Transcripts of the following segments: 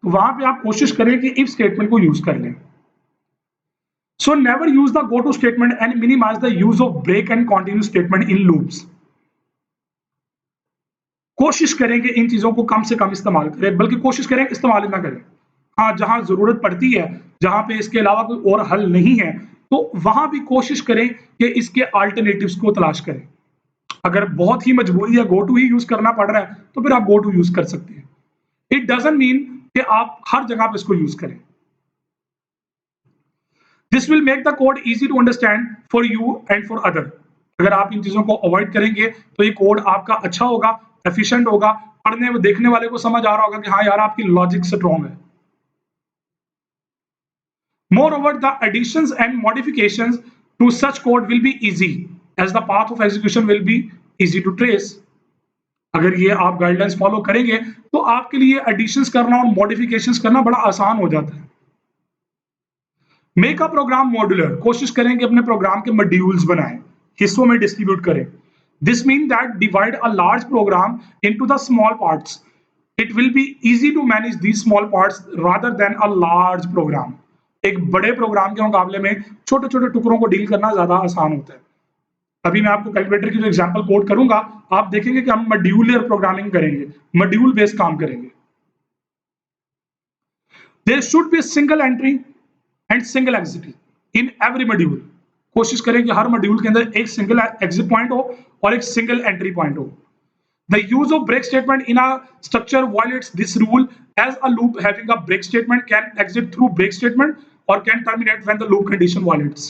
तो वहां पे आप कोशिश करें कि इफ स्टेटमेंट को यूज कर लें। So never use the go to statement and minimise the use of break and continue statement in loops. कोशिश करें कि इन चीजों को कम से कम इस्तेमाल करें, बल्कि कोशिश करें इस्तेमाल ना करें। हाँ, जहां जरूरत पड़ती है, जहां पे इसके अलावा कोई और हल नहीं है, तो वहां भी कोशिश करें कि इसके अल्टरनेटिव्स को तलाश करें। अगर बहुत ही मजबूरी है, गो टू ही यूज करना पड़ रहा है, तो फिर आप गो टू यूज कर सकते हैं। इट डजंट मीन कि आप हर जगह पे इसको यूज करें। This will make the code easy to understand for you and for other. अगर आप इन चीजों को अवॉइड करेंगे तो ये कोड आपका अच्छा होगा, एफिशिएंट होगा, पढ़ने में देखने वाले को समझ आ रहा होगा कि हाँ यार आपकी लॉजिक स्ट्रॉन्ग है। Moreover, the additions and modifications to such code will be easy as the path of execution will be easy to trace. अगर ये आप गाइडलाइंस फॉलो करेंगे तो आपके लिए एडिशंस करना और मॉडिफिकेशंस करना बड़ा आसान हो जाता है। मेक अ प्रोग्राम मॉड्यूलर, कोशिश करें कि अपने प्रोग्राम के मॉड्यूल्स बनाएं, हिस्सों में डिस्ट्रीब्यूट करें। This mean that divide a large program into the small parts. It will be easy to manage these small parts rather than a large program. एक बड़े प्रोग्राम के मुकाबले में छोटे छोटे टुकड़ों को डील करना ज्यादा आसान होता है। अभी मैं आपको कैलकुलेटर की जो एग्जांपल कोड करूंगा, आप देखेंगे कि हम मॉड्यूलर प्रोग्रामिंग करेंगे, मॉड्यूल बेस्ड काम करेंगे। There should be single entry and single exit in every module. कोशिश करें कि हर मॉड्यूल के अंदर एक सिंगल एग्जिट पॉइंट हो और एक सिंगल एंट्री पॉइंट हो। The use of break statement in a structure violates this rule, as a loop having a break statement can exit through break statement or can terminate when the loop condition violates.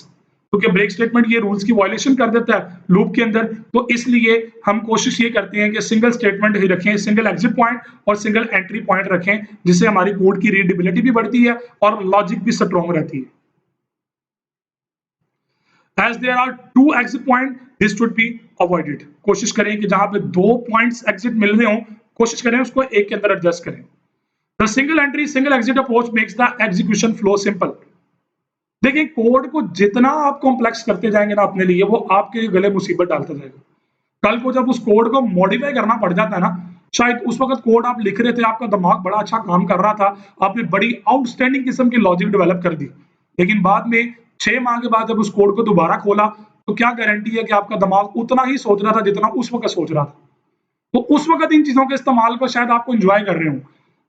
क्योंकि break statement ये rules की violation कर देता है loop के अंदर, तो इसलिए हम कोशिश ये करते हैं कि सिंगल स्टेटमेंट ही रखें, सिंगल एग्जिट पॉइंट और सिंगल एंट्री पॉइंट रखें, जिससे हमारी कोड की रीडेबिलिटी भी बढ़ती है और लॉजिक भी स्ट्रॉन्ग रहती है। As there are two exit point, this should be avoided. कोशिश करें कि जहां पे दो पॉइंट्स एग्जिट मिल रहे हो, कोशिश करें उसको एक के अंदर एडजस्ट करें। The single entry single exit approach makes the execution flow simple. देखिए, कोड को जितना आप कॉम्प्लेक्स करते जाएंगे ना अपने लिए, वो आपके गले मुसीबत डालता जाएगा। कल को जब उस कोड को मॉडिफाई करना पड़ जाता है ना, शायद उस वक्त कोड आप लिख रहे थे, आपका दिमाग बड़ा अच्छा काम कर रहा था, आपने बड़ी आउटस्टैंडिंग किस्म की लॉजिक डेवलप कर दी, लेकिन बाद में 6 माह के बाद जब उस कोड को दोबारा खोला, तो क्या गारंटी है कि आपका दिमाग उतना ही सोच रहा था जितना उस वक्त सोच रहा था। तो उस वक्त इन चीजों के इस्तेमाल को शायद आपको एंजॉय कर रहे हो,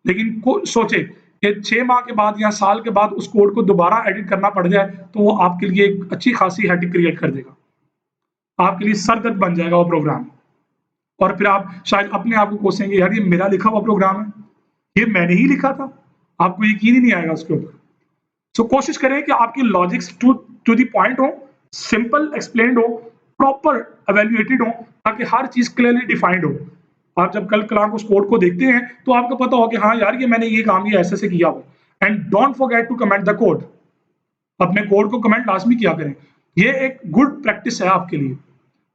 लेकिन सोचे कि 6 माह के बाद या साल के बाद उस कोड को दोबारा एडिट करना पड़ जाए, तो वो आपके लिए एक अच्छी खासी हेडेक क्रिएट कर देगा, आपके लिए सरदर्द बन जाएगा वो प्रोग्राम। और फिर आप शायद अपने आप को कोसेंगे, यार ये मेरा लिखा हुआ प्रोग्राम है, ये मैंने ही लिखा था। आपको यकीन ही नहीं आएगा उसके ऊपर। सो कोशिश करें कि आपकी लॉजिक्स टू द पॉइंट हो, सिंपल एक्सप्लेन्ड हो, प्रॉपर एवेल्युएटेड हो, ताकि हर चीज क्लियरली डिफाइंड हो। आप जब कल क्लास उस कोड को देखते हैं तो आपको पता हो कि हाँ यार ये मैंने ये काम ये ऐसे से किया हुआ। And don't forget to comment the code. अपने कोड को कमेंट लाजमी किया करें, ये एक गुड प्रैक्टिस है आपके लिए।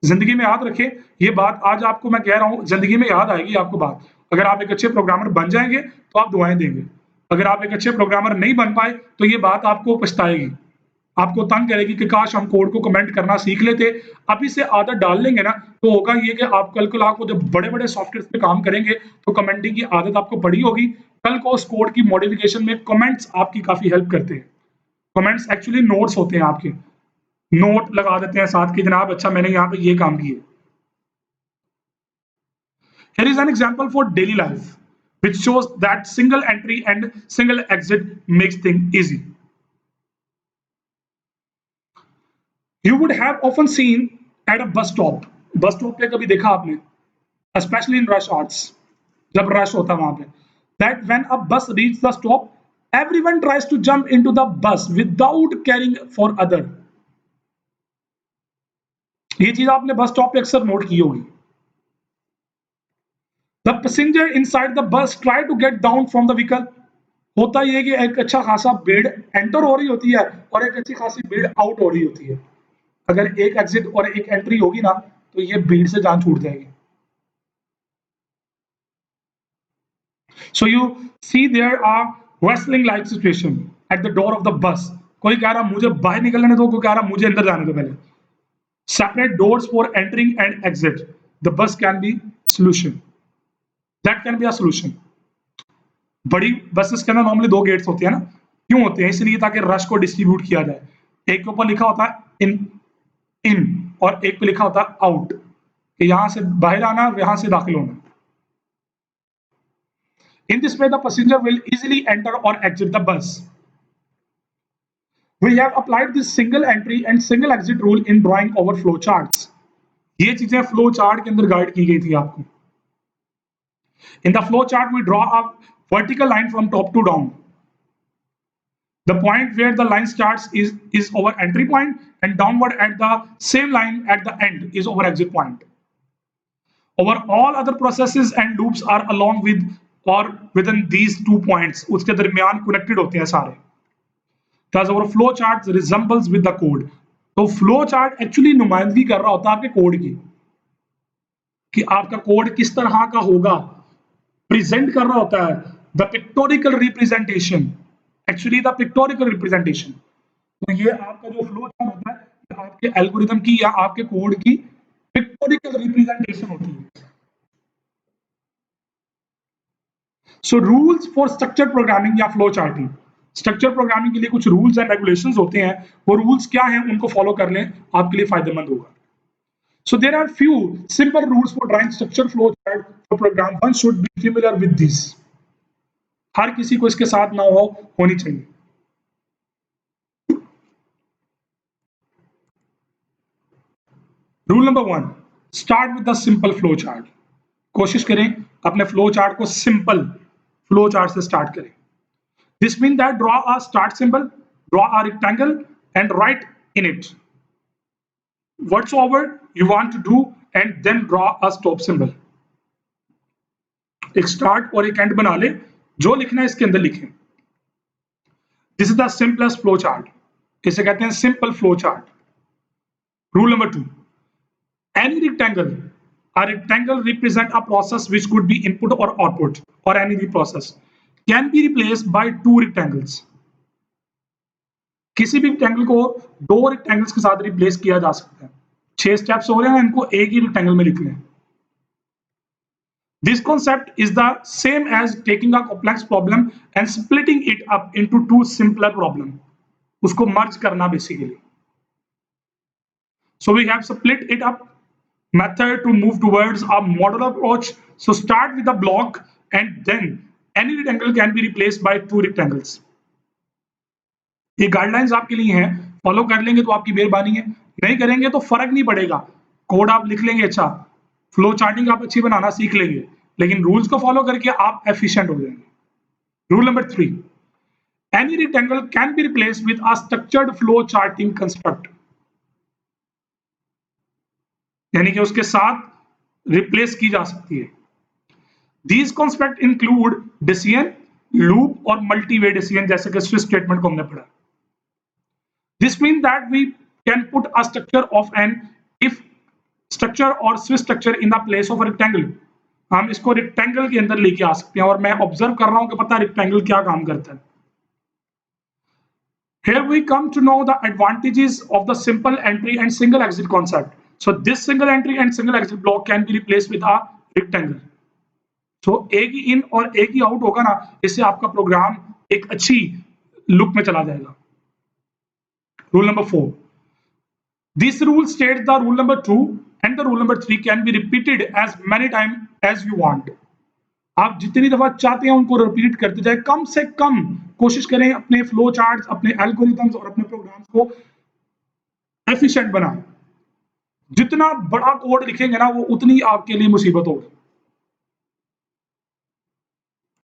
जिंदगी में याद रखें, ये बात आज आपको मैं कह रहा हूं, जिंदगी में याद आएगी आपको बात। अगर आप एक अच्छे प्रोग्रामर बन जाएंगे तो आप दुआएं देंगे, अगर आप एक अच्छे प्रोग्रामर नहीं बन पाए तो ये बात आपको पछताएगी, आपको तंग करेगी कि काश हम कोड को कमेंट करना सीख लेते। अभी से आदत डाल लेंगे ना, तो होगा ये कि आप कल को आपको जब बड़े बड़े सॉफ्टवेयर पे काम करेंगे तो कमेंटिंग की आदत आपको पड़ी होगी। कल को उस कोड की मॉडिफिकेशन में कमेंट्स आपकी काफी हेल्प करते हैं। कमेंट्स एक्चुअली नोट्स होते हैं, आपके नोट लगा देते हैं साथ की, जनाब अच्छा मैंने यहाँ पे ये काम किए। Here is an example for daily life which shows that single entry and single exit makes things easy. You would have often seen at a bus stop. Bus stop पे कभी देखा आपने, especially in rush hours, जब rush होता है वहां पे, that when a bus reaches the stop, everyone tries to jump into the bus without caring for other. ये चीज आपने बस स्टॉप पे अक्सर नोट की होगी। The passenger inside the bus try to get down from the vehicle. होता ये कि एक अच्छा खासा भीड़ एंटर हो रही होती है और एक अच्छी खासी भीड़ आउट हो रही होती है। अगर एक एग्जिट और एक एंट्री होगी ना, तो ये भीड़ से जान छूट जाएगी। So you see there are wrestling like situation at the door of the bus. कोई कह रहा मुझे बाहर निकलने दो, कोई कह रहा मुझे अंदर जाने दो पहले। Separate doors for entering and exit. The bus can be solution. That can be a solution. बड़ी बसेस के अंदर नॉर्मली 2 गेट्स होते हैं ना, क्यों होते हैं? इसलिए ताकि रश को डिस्ट्रीब्यूट किया जाए। एक के ऊपर लिखा होता है इन इन और एक पे लिखा होता है आउट, कि यहां से बाहर आना और यहां से दाखिल होना। In this way, the passenger will easily enter or exit the bus. We have applied this single entry and single exit rule in drawing our flow charts. ये चीजें फ्लो चार्ट के अंदर गाइड की गई थी आपको। In the flow chart, we draw a vertical line from top to down. The point where the line starts is our entry point, and downward at the same line at the end is our exit point. Our all other processes and loops are along with or within these 2 points. उसके दरमियान connected होते हैं सारे। Thus our flow chart resembles with the code. तो flow chart actually नुमाइंदगी कर रहा होता है आपके कोड की, कि आपका कोड किस तरह का होगा, प्रेजेंट कर रहा होता है। The pictorial representation, actually the pictorial representation. तो ये आपका जो फ्लो चार्ट होता है, ये आपके एल्गोरिथम की या आपके कोड की पिक्टोरिकल रिप्रेजेंटेशन होती है। So rules for structure programming या फ्लो चार्टिंग। स्ट्रक्चर प्रोग्रामिंग के लिए कुछ रूल्स एंड रेगुलेशंस होते हैं, वो रूल्स क्या हैं उनको फॉलो कर लें, आपके लिए फायदेमंद होगा। So there are few simple rules for drawing structure flow chart for program. One should be familiar with this. हर किसी को इसके साथ ना होनी चाहिए। Rule number 1, start with the simple flow chart. कोशिश करें अपने फ्लो चार्ट को सिंपल फ्लो चार्ट से स्टार्ट करें। This mean that draw a start symbol, draw a rectangle and right in it whatsoever you want to do and then draw a stop symbol. एक start और एक and बना ले, जो लिखना है इसके अंदर लिखें। This is the simplest flow chart, इसे कहते हैं simple flow chart. Rule number 2, any rectangle represent a process which could be input or output, or any process can be replaced by 2 rectangles. किसी भी रेक्टेंगल को 2 rectangles के साथ replace किया जा सकता है। 6 स्टेप्स हो रहे हैं, इनको एक ही रेक्टेंगल में लिख लें। This concept is the same as taking a complex problem and splitting it up into 2 simpler problem. उसको मर्ज करना basically. So we have split it up method to move towards a modular approach. So start with a block and then any rectangle can be replaced by 2 rectangles. ये guidelines आपके लिए हैं, follow कर लेंगे तो आपकी मेहरबानी है, नहीं करेंगे तो फर्क नहीं पड़ेगा। कोड आप लिख लेंगे अच्छा, फ्लो चार्टिंग आप अच्छी बनाना सीख लेंगे, लेकिन रूल्स को फॉलो करके आप एफिशिएंट हो जाएंगे। Rule number 3, any rectangle can be replaced with a structured flow charting construct, यानी कि उसके साथ रिप्लेस की जा सकती है। These construct include decision, loop और मल्टीवे डिसीजन, जैसे कि स्विच स्टेटमेंट को हमने पढ़ा। This means that we can put a structure of an if structure or switch structure in the place of a rectangle. हम इसको रेक्टेंगल के अंदर लेके आ सकते हैं, और मैं ऑब्जर्व कर रहा हूं कि पता है रेक्टेंगल क्या काम करता है। Here we come to know the advantages of the simple entry and single exit concept. So this single entry and single exit block can be replaced with a rectangle. So एक ही इन और एक ही out होगा ना, इससे आपका programme एक अच्छी look में चला जाएगा। Rule number 4. This rule states the rule number 2 and the rule number 3 can be repeated as many times as you want. आप जितनी दफा चाहते हैं उनको रिपीट करते जाए, कम से कम कोशिश करें अपने फ्लो चार्ट्स, अपने एल्गोरिथम्स और अपने प्रोग्राम्स को एफिशिएंट बनाएं। जितना बड़ा कोड लिखेंगे ना, वो उतनी आपके लिए मुसीबत होगी।